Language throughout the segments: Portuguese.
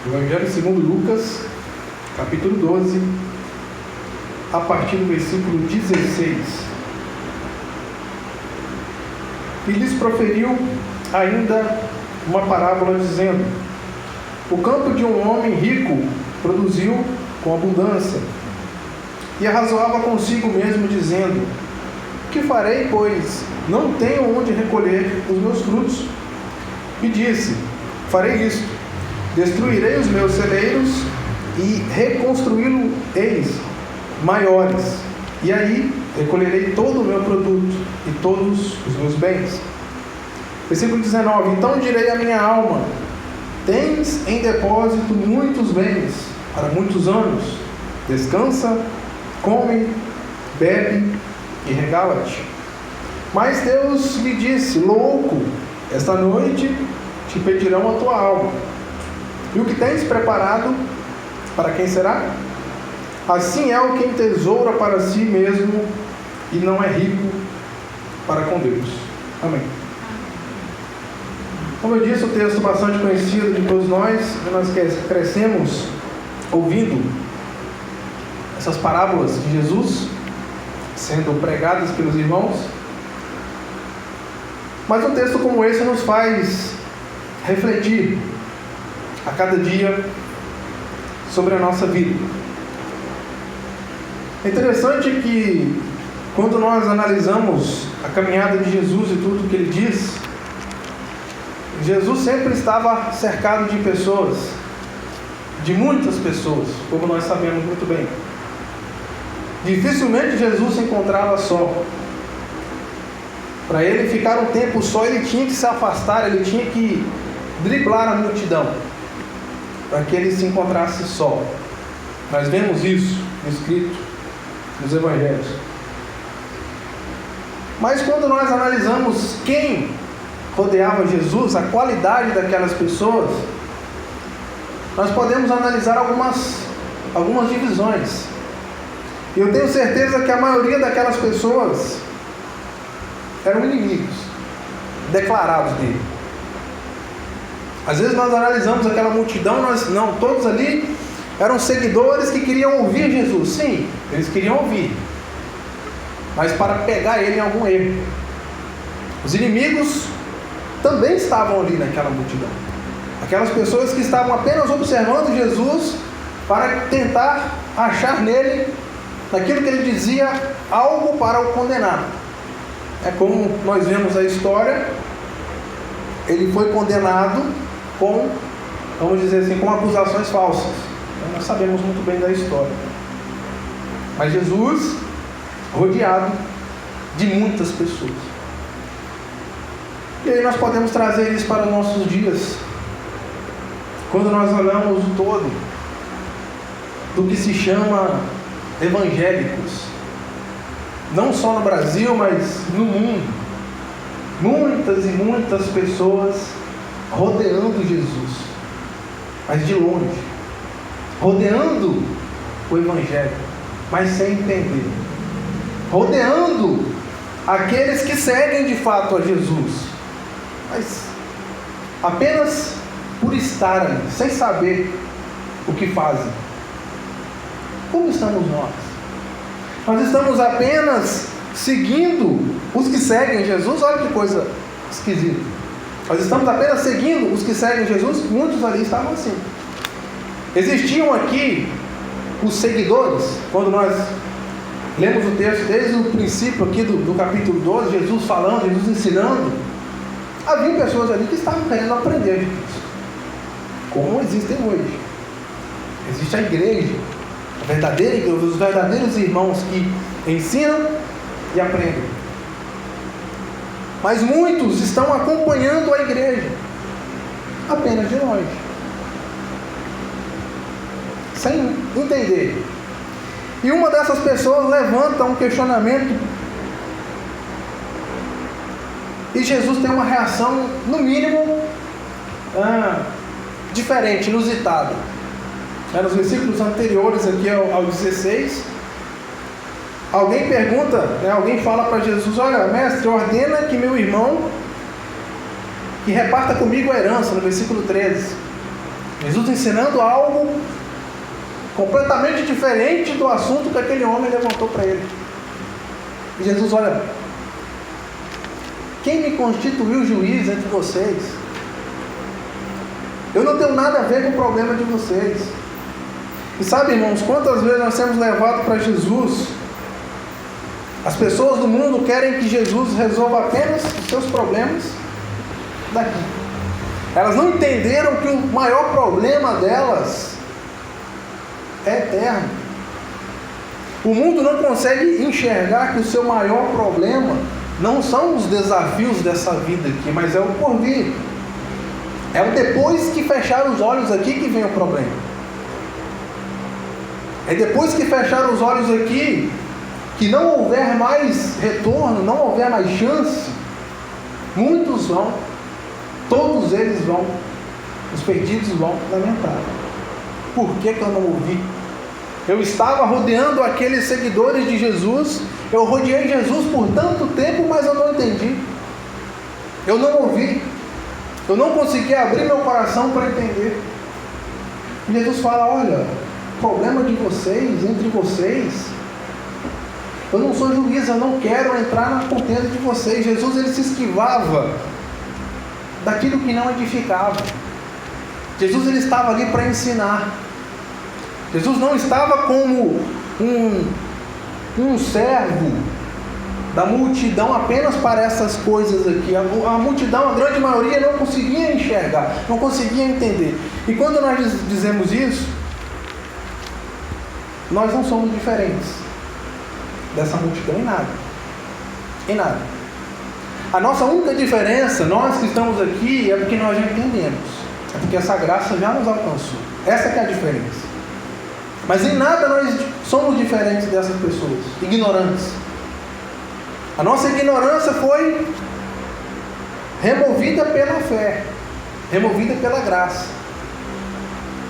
Evangelho segundo Lucas, capítulo 12, a partir do versículo 16. E lhes proferiu ainda uma parábola, dizendo: o campo de um homem rico produziu com abundância. E arrazoava consigo mesmo, dizendo: que farei, pois não tenho onde recolher os meus frutos? E disse: farei isto: destruirei os meus celeiros e reconstruí-los maiores, e aí recolherei todo o meu produto e todos os meus bens. Versículo 19: então direi à minha alma: tens em depósito muitos bens para muitos anos, descansa, come, bebe e regala-te. Mas Deus lhe disse: louco, esta noite te pedirão a tua alma. E o que tens preparado, para quem será? Assim é o que entesoura para si mesmo e não é rico para com Deus. Amém. Como eu disse, o texto bastante conhecido de todos nós crescemos ouvindo essas parábolas de Jesus sendo pregadas pelos irmãos. Mas um texto como esse nos faz refletir a cada dia sobre a nossa vida. É interessante que quando nós analisamos a caminhada de Jesus e tudo o que ele diz, Jesus sempre estava cercado de pessoas, de muitas pessoas, como nós sabemos muito bem. Dificilmente Jesus se encontrava só. Para ele ficar um tempo só, ele tinha que se afastar, ele tinha que driblar a multidão, para que ele se encontrasse só. Nós vemos isso escrito nos Evangelhos. Mas quando nós analisamos quem rodeava Jesus, a qualidade daquelas pessoas, nós podemos analisar algumas divisões. E eu tenho certeza que a maioria daquelas pessoas eram inimigos declarados dele. Às vezes nós analisamos aquela multidão, todos ali eram seguidores que queriam ouvir Jesus. Sim, eles queriam ouvir, mas para pegar ele em algum erro. Os inimigos também estavam ali naquela multidão. Aquelas pessoas que estavam apenas observando Jesus para tentar achar nele, naquilo que ele dizia, algo para o condenar. É como nós vemos a história, ele foi condenado com, vamos dizer assim, com acusações falsas. Então, nós sabemos muito bem da história. Mas Jesus, rodeado de muitas pessoas. E aí nós podemos trazer isso para os nossos dias. Quando nós olhamos o todo do que se chama evangélicos, não só no Brasil, mas no mundo, muitas e muitas pessoas rodeando Jesus, mas de longe, rodeando o Evangelho, mas sem entender, rodeando aqueles que seguem de fato a Jesus, mas apenas por estar ali, sem saber o que fazem. Como estamos nós? Nós estamos apenas seguindo os que seguem Jesus. Olha que coisa esquisita. Nós estamos apenas seguindo os que seguem Jesus. Muitos ali estavam assim. Existiam aqui os seguidores. Quando nós lemos o texto desde o princípio aqui do capítulo 12, Jesus falando, Jesus ensinando, havia pessoas ali que estavam querendo aprender de Cristo, como existem hoje. Existe a igreja, os verdadeiros irmãos que ensinam e aprendem. Mas muitos estão acompanhando a igreja apenas de longe, sem entender. E uma dessas pessoas levanta um questionamento e Jesus tem uma reação, no mínimo, diferente, inusitada. Nos versículos anteriores aqui ao 16, alguém pergunta, alguém fala para Jesus: olha, mestre, ordena que meu irmão que reparta comigo a herança, no versículo 13. Jesus ensinando algo completamente diferente do assunto que aquele homem levantou para ele. E Jesus, olha, quem me constituiu juiz entre vocês? Eu não tenho nada a ver com o problema de vocês. E sabe, irmãos, quantas vezes nós temos levado para Jesus? As pessoas do mundo querem que Jesus resolva apenas os seus problemas daqui. Elas não entenderam que o maior problema delas é eterno. O mundo não consegue enxergar que o seu maior problema não são os desafios dessa vida aqui, mas é o porvir. É o depois que fechar os olhos aqui que vem o problema. É depois que fechar os olhos aqui, que não houver mais retorno, não houver mais chance, muitos vão, todos eles vão, os perdidos vão lamentar. Por que eu não ouvi? Eu estava rodeando aqueles seguidores de Jesus, eu rodeei Jesus por tanto tempo, mas eu não entendi. Eu não ouvi. Eu não consegui abrir meu coração para entender. E Jesus fala, olha, o problema de vocês, entre vocês, eu não sou juiz, eu não quero entrar na contenda de vocês. Jesus, ele se esquivava daquilo que não edificava. Jesus, ele estava ali para ensinar. Jesus não estava como um servo da multidão apenas para essas coisas aqui. A multidão, a grande maioria, não conseguia enxergar, não conseguia entender. E quando nós dizemos isso, nós não somos diferentes dessa multidão em nada. Em nada. A nossa única diferença, nós que estamos aqui, é porque nós já entendemos. É porque essa graça já nos alcançou. Essa que é a diferença. Mas em nada nós somos diferentes dessas pessoas, ignorantes. A nossa ignorância foi removida pela fé, removida pela graça,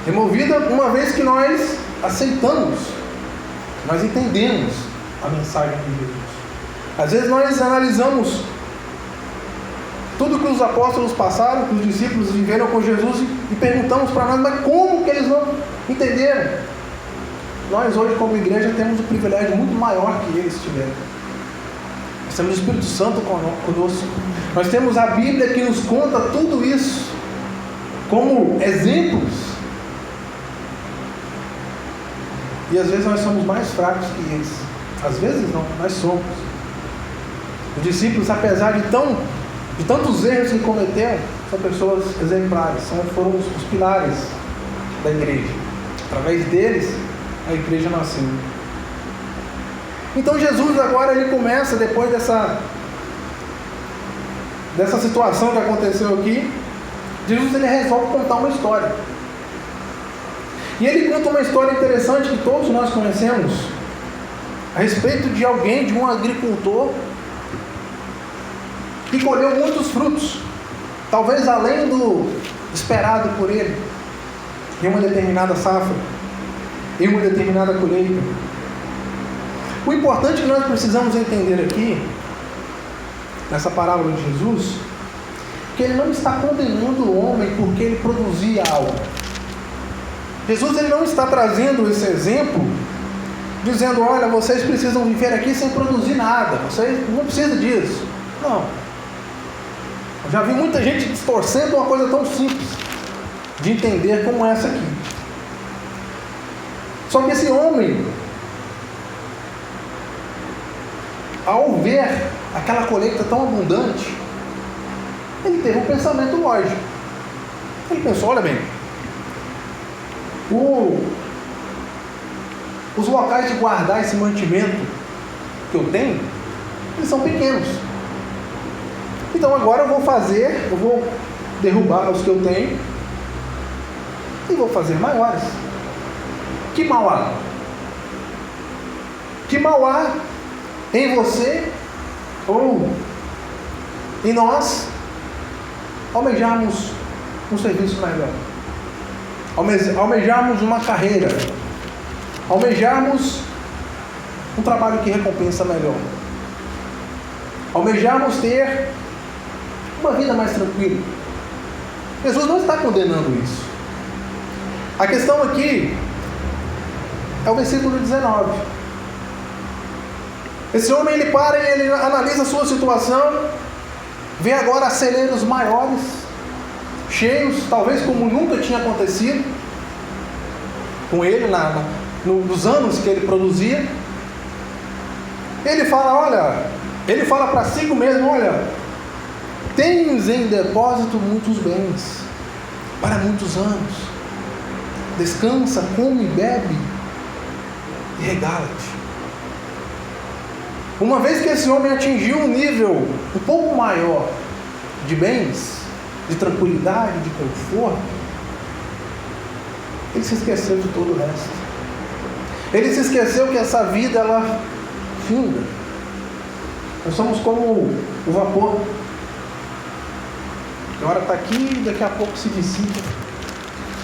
removida uma vez que nós aceitamos, nós entendemos a mensagem de Jesus. Às vezes nós analisamos tudo que os apóstolos passaram, que os discípulos viveram com Jesus e perguntamos para nós, mas como que eles não entenderam? Nós hoje como igreja temos um privilégio muito maior que eles tiveram. Nós temos o Espírito Santo conosco. Nós temos a Bíblia que nos conta tudo isso como exemplos. E às vezes nós somos mais fracos que eles. Às vezes não, nós somos. Os discípulos, apesar de tantos erros que cometeram, são pessoas exemplares, foram os pilares da igreja. Através deles, a igreja nasceu. Então Jesus agora ele começa, depois dessa situação que aconteceu aqui, Jesus ele resolve contar uma história. E ele conta uma história interessante que todos nós conhecemos, a respeito de alguém, de um agricultor, que colheu muitos frutos, talvez além do esperado por ele, em uma determinada safra, em uma determinada colheita. O importante que nós precisamos entender aqui, nessa parábola de Jesus, que ele não está condenando o homem porque ele produzia algo. Jesus ele não está trazendo esse exemplo, dizendo, olha, vocês precisam viver aqui sem produzir nada, vocês não precisam disso. Não. Eu já vi muita gente distorcendo uma coisa tão simples de entender como essa aqui. Só que esse homem, ao ver aquela colheita tão abundante, ele teve um pensamento lógico. Ele pensou, olha bem, os locais de guardar esse mantimento que eu tenho, eles são pequenos. Então agora eu vou derrubar os que eu tenho e vou fazer maiores. Que mal há? Que mal há em você ou em nós almejarmos um serviço melhor, almejarmos uma carreira, almejarmos um trabalho que recompensa melhor, almejarmos ter uma vida mais tranquila? Jesus não está condenando isso. A questão aqui é o versículo 19. Esse homem, ele para e ele analisa a sua situação, vê agora celeiros maiores, cheios, talvez como nunca tinha acontecido com ele nos anos que ele produzia. Ele fala para si mesmo: olha, tens em depósito muitos bens para muitos anos, descansa, come, bebe e regala-te. Uma vez que esse homem atingiu um nível um pouco maior de bens, de tranquilidade, de conforto, ele se esqueceu de todo o resto. Ele se esqueceu que essa vida, ela finda. Nós somos como o vapor. Agora está aqui e daqui a pouco se dissipa.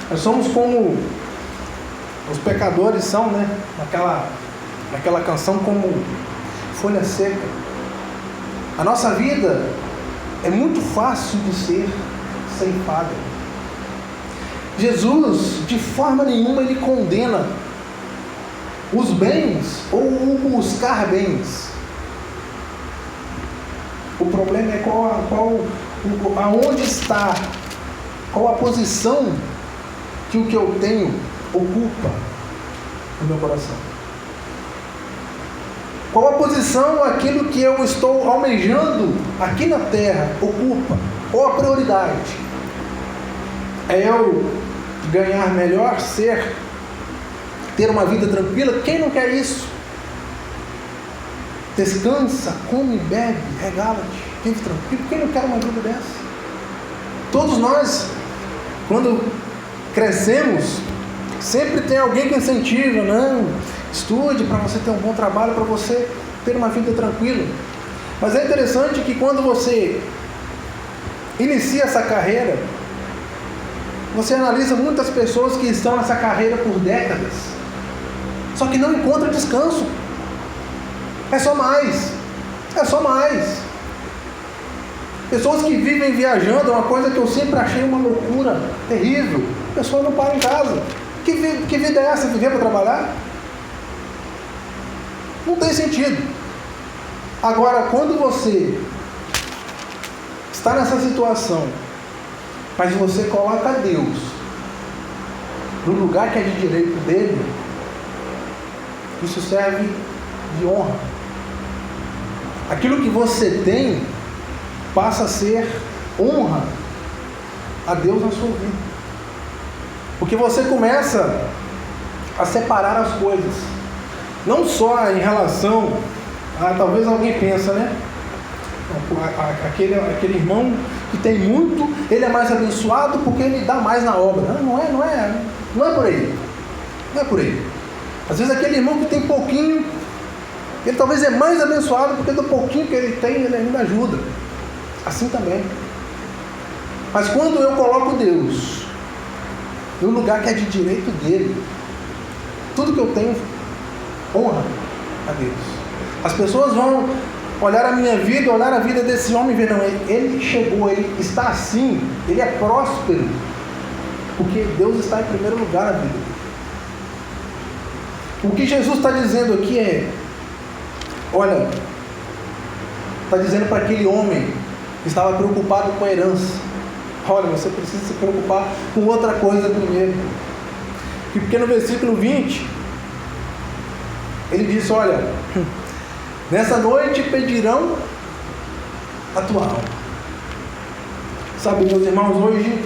Nós somos como os pecadores são, né? Naquela canção, como folha seca. A nossa vida é muito fácil de ser ceifada. Jesus, de forma nenhuma, ele condena os bens ou o buscar bens. O problema é aonde está, qual a posição que o que eu tenho ocupa no meu coração. Qual a posição aquilo que eu estou almejando aqui na terra ocupa? Qual a prioridade? É eu ganhar melhor, ter uma vida tranquila? Quem não quer isso? Descansa, come, bebe, regala-te, vive tranquilo. Quem não quer uma vida dessa? Todos nós, quando crescemos, sempre tem alguém que incentiva: não, estude para você ter um bom trabalho, para você ter uma vida tranquila. Mas é interessante que quando você inicia essa carreira, você analisa muitas pessoas que estão nessa carreira por décadas, só que não encontram descanso. É só mais. Pessoas que vivem viajando, é uma coisa que eu sempre achei uma loucura terrível. A pessoa não para em casa. Que vida é essa? Viver para trabalhar? Não tem sentido. Agora, quando você está nessa situação, mas você coloca Deus no lugar que é de direito dele, isso serve de honra. Aquilo que você tem passa a ser honra a Deus na sua vida, porque você começa a separar as coisas, não só em relação a, talvez alguém pensa, né? Aquele irmão que tem muito, ele é mais abençoado porque ele dá mais na obra. Não é por aí. Não é por aí. Às vezes aquele irmão que tem pouquinho, ele talvez é mais abençoado porque do pouquinho que ele tem, ele ainda ajuda. Assim também. Mas quando eu coloco Deus no lugar que é de direito dele, tudo que eu tenho honra a Deus. As pessoas vão olhar a minha vida, olhar a vida desse homem e ver: não, ele chegou, ele está assim, ele é próspero, porque Deus está em primeiro lugar na vida dele. O que Jesus está dizendo aqui é: olha, está dizendo para aquele homem que estava preocupado com a herança: olha, você precisa se preocupar com outra coisa primeiro. Porque no versículo 20 ele disse: olha, nessa noite pedirão a tua alma. Sabe, meus irmãos, hoje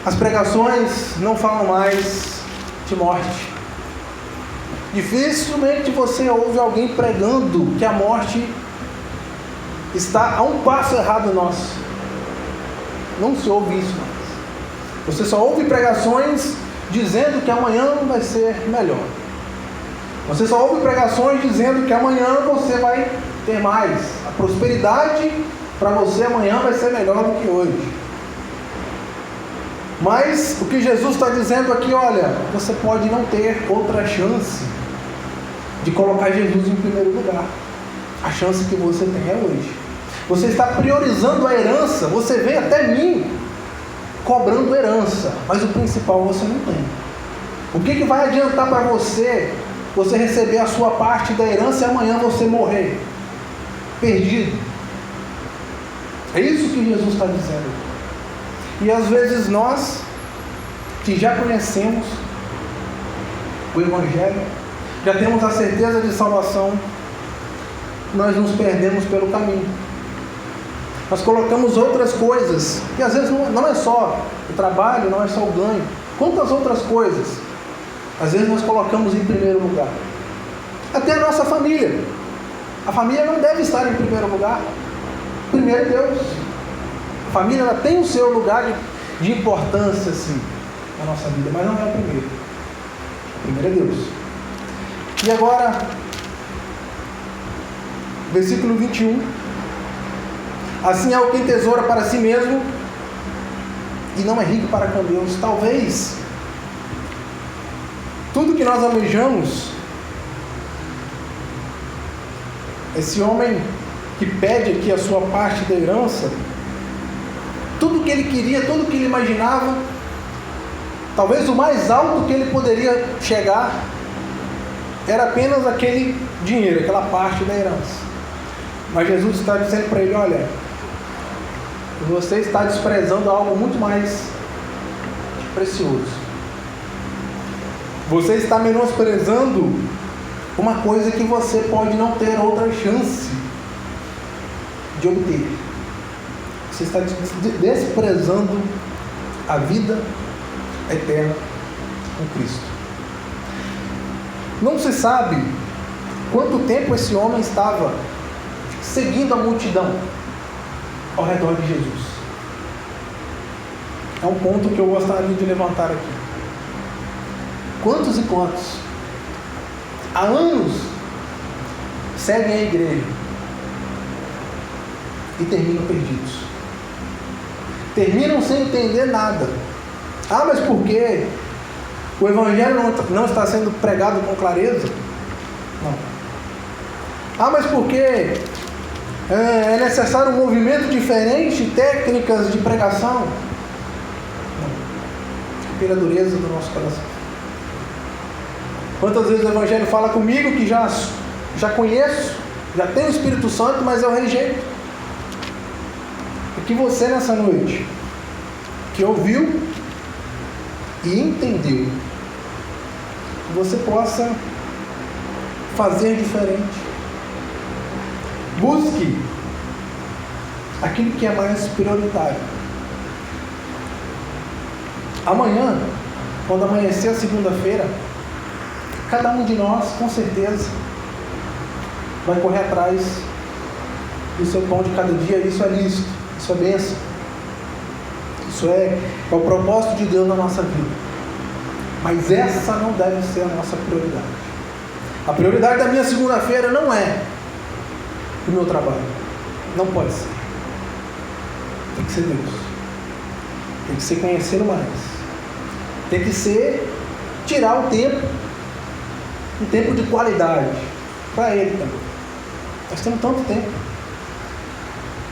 as pregações não falam mais de morte. Dificilmente você ouve alguém pregando que a morte está a um passo errado nosso. Não se ouve isso mais. Você só ouve pregações dizendo que amanhã vai ser melhor. Você só ouve pregações dizendo que amanhã você vai ter mais. A prosperidade para você amanhã vai ser melhor do que hoje. Mas o que Jesus está dizendo aqui: olha, você pode não ter outra chance de colocar Jesus em primeiro lugar. A chance que você tem é hoje. Você está priorizando a herança. Você vem até mim cobrando herança, mas o principal você não tem. O que vai adiantar para você receber a sua parte da herança e amanhã você morrer perdido? É isso que Jesus está dizendo. E às vezes nós, que já conhecemos o Evangelho, já temos a certeza de salvação, nós nos perdemos pelo caminho. Nós colocamos outras coisas, e às vezes não é só o trabalho, não é só o ganho. Quantas outras coisas, às vezes nós colocamos em primeiro lugar. Até a nossa família. A família não deve estar em primeiro lugar. Primeiro Deus. A família ela tem o seu lugar de importância, sim, na nossa vida, mas não é o primeiro. O primeiro é Deus. E agora, versículo 21. Assim é o que tesoura para si mesmo e não é rico para com Deus. Talvez tudo que nós almejamos, esse homem que pede aqui a sua parte da herança, tudo que ele queria, tudo que ele imaginava, talvez o mais alto que ele poderia chegar, era apenas aquele dinheiro, aquela parte da herança. Mas Jesus está dizendo para ele: olha, você está desprezando algo muito mais precioso. Você está menosprezando uma coisa que você pode não ter outra chance de obter. Você está desprezando a vida eterna com Cristo. Não se sabe quanto tempo esse homem estava seguindo a multidão ao redor de Jesus. É um ponto que eu gostaria de levantar aqui. Quantos e quantos há anos seguem a igreja e terminam perdidos? Terminam sem entender nada. Ah, mas por quê? O Evangelho não está sendo pregado com clareza? Não. Ah, mas por quê? É necessário um movimento diferente, técnicas de pregação? Não. Pela dureza do nosso coração. Quantas vezes o Evangelho fala comigo que já conheço, já tenho o Espírito Santo, mas eu rejeito? E que você nessa noite, que ouviu e entendeu, que você possa fazer diferente. Busque aquilo que é mais prioritário. Amanhã, quando amanhecer a segunda-feira, cada um de nós, com certeza, vai correr atrás do seu pão de cada dia. Isso é lícito, isso é bênção. Isso é o propósito de Deus na nossa vida. Mas essa não deve ser a nossa prioridade. A prioridade da minha segunda-feira não é o meu trabalho. Não pode ser. Tem que ser Deus. Tem que ser conhecê-lo mais. Tem que ser tirar o tempo, um tempo de qualidade para Ele também. Nós temos tanto tempo.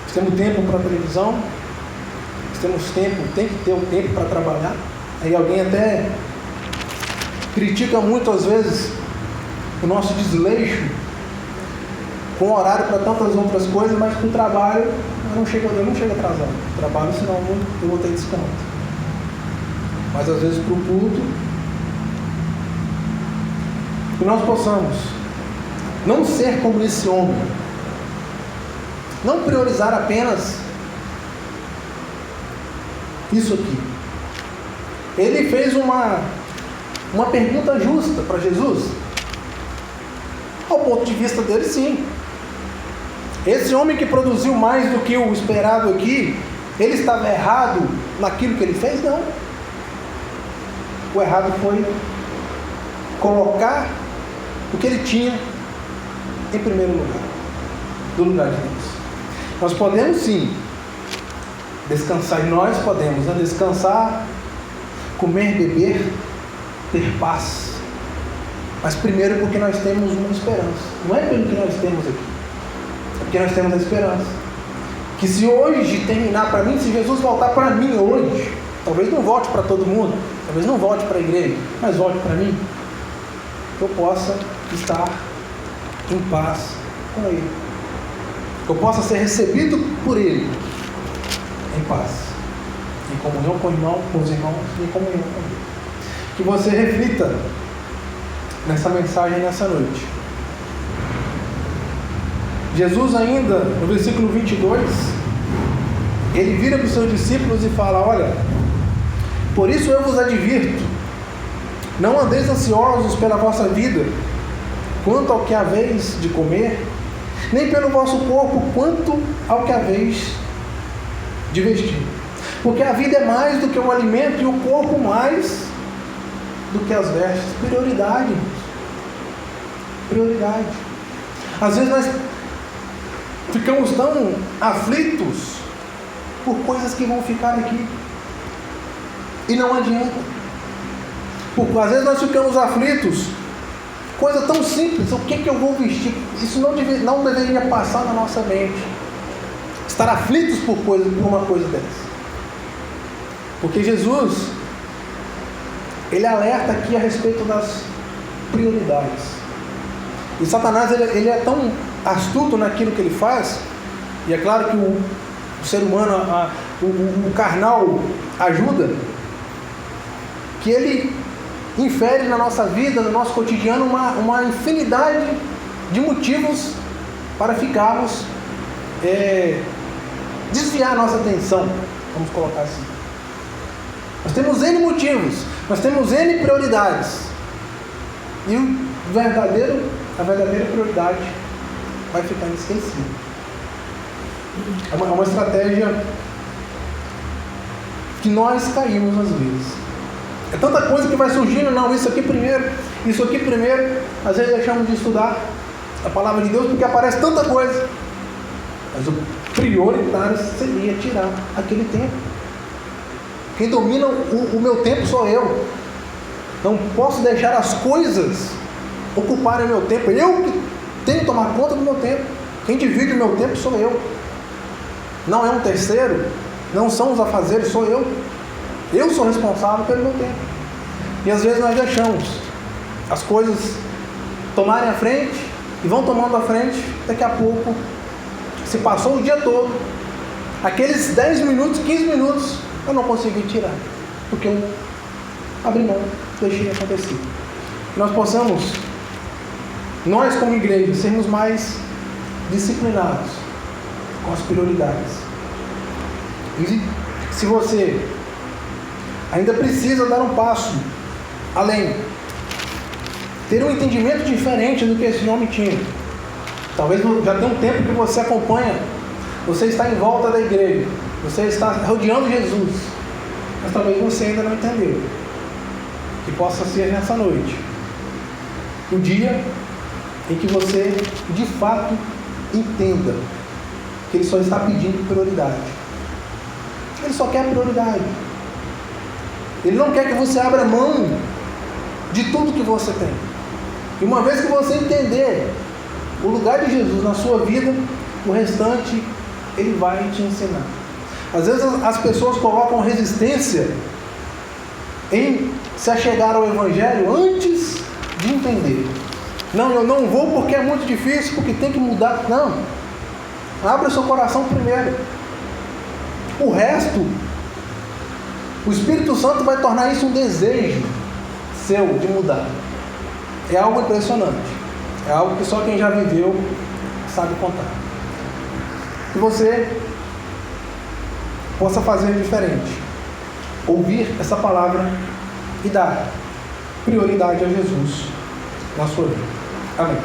Nós temos tempo para televisão. Nós temos tempo, tem que ter o tempo para trabalhar. Aí alguém até critica muito às vezes o nosso desleixo com horário para tantas outras coisas, mas com o trabalho eu não chego atrasado. Trabalho, senão eu vou ter desconto. Mas às vezes para o culto, que nós possamos não ser como esse homem, não priorizar apenas isso aqui. Ele fez uma pergunta justa para Jesus. Ao ponto de vista dele, sim. Esse homem que produziu mais do que o esperado aqui, ele estava errado naquilo que ele fez? Não. O errado foi colocar o que ele tinha em primeiro lugar, do lugar de Deus. Nós podemos sim descansar, e nós podemos descansar, comer, beber, ter paz. Mas primeiro porque nós temos uma esperança. Não é pelo que nós temos aqui, é porque nós temos a esperança. Que se hoje terminar para mim, se Jesus voltar para mim hoje, Talvez não volte para todo mundo, talvez não volte para a igreja, mas volte para mim, que eu possa estar em paz com Ele, que eu possa ser recebido por Ele em paz, em comunhão com os irmãos e em comunhão com Ele. Que você reflita nessa mensagem nessa noite. Jesus ainda, no versículo 22, ele vira para os seus discípulos e fala: olha, por isso eu vos advirto, não andeis ansiosos pela vossa vida, quanto ao que haveis de comer, nem pelo vosso corpo, quanto ao que haveis de vestir. Porque a vida é mais do que o alimento e o corpo mais do que as vestes. Prioridade. Prioridade. Às vezes nós ficamos tão aflitos por coisas que vão ficar aqui. E não adianta. Porque às vezes nós ficamos aflitos, coisa tão simples, o que eu vou vestir? Isso não deveria passar na nossa mente. Estar aflitos por uma coisa dessa. Porque Jesus, ele alerta aqui a respeito das prioridades. E Satanás, ele é tão astuto naquilo que ele faz, e é claro que o ser humano, o carnal ajuda, que ele infere na nossa vida, no nosso cotidiano, uma infinidade de motivos para ficarmos, desviar a nossa atenção, vamos colocar assim. Nós temos N motivos, nós temos N prioridades, e a verdadeira prioridade vai ficar esquecida. É uma estratégia que nós caímos às vezes. É tanta coisa que vai surgindo, não, isso aqui primeiro, às vezes deixamos de estudar a palavra de Deus porque aparece tanta coisa. Mas o prioritário seria tirar aquele tempo. Quem domina o meu tempo sou eu. Não posso deixar as coisas ocuparem o meu tempo. Eu que tenho que tomar conta do meu tempo. Quem divide o meu tempo sou eu. Não é um terceiro, não são os afazeres, sou eu. Eu sou responsável pelo meu tempo. E às vezes nós deixamos as coisas tomarem a frente e vão tomando a frente. Daqui a pouco se passou o dia todo, aqueles 10 minutos, 15 minutos eu não consegui tirar, porque eu abri mão, deixei acontecer. Que nós possamos, nós como igreja, sermos mais disciplinados com as prioridades. E se você ainda precisa dar um passo além, ter um entendimento diferente do que esse homem tinha, talvez já tenha um tempo que você acompanha, você está em volta da igreja, você está rodeando Jesus, mas talvez você ainda não entendeu. Que possa ser nessa noite o dia em que você de fato entenda que Ele só está pedindo prioridade. Ele só quer prioridade. Ele não quer que você abra mão de tudo que você tem. E uma vez que você entender o lugar de Jesus na sua vida, o restante Ele vai te ensinar. Às vezes as pessoas colocam resistência em se achegar ao Evangelho antes de entender. Não, eu não vou porque é muito difícil, porque tem que mudar. Não. Abra o seu coração primeiro. O resto, o Espírito Santo vai tornar isso um desejo seu de mudar. É algo impressionante. É algo que só quem já viveu sabe contar. Que você possa fazer diferente. Ouvir essa palavra e dar prioridade a Jesus na sua vida. Amém.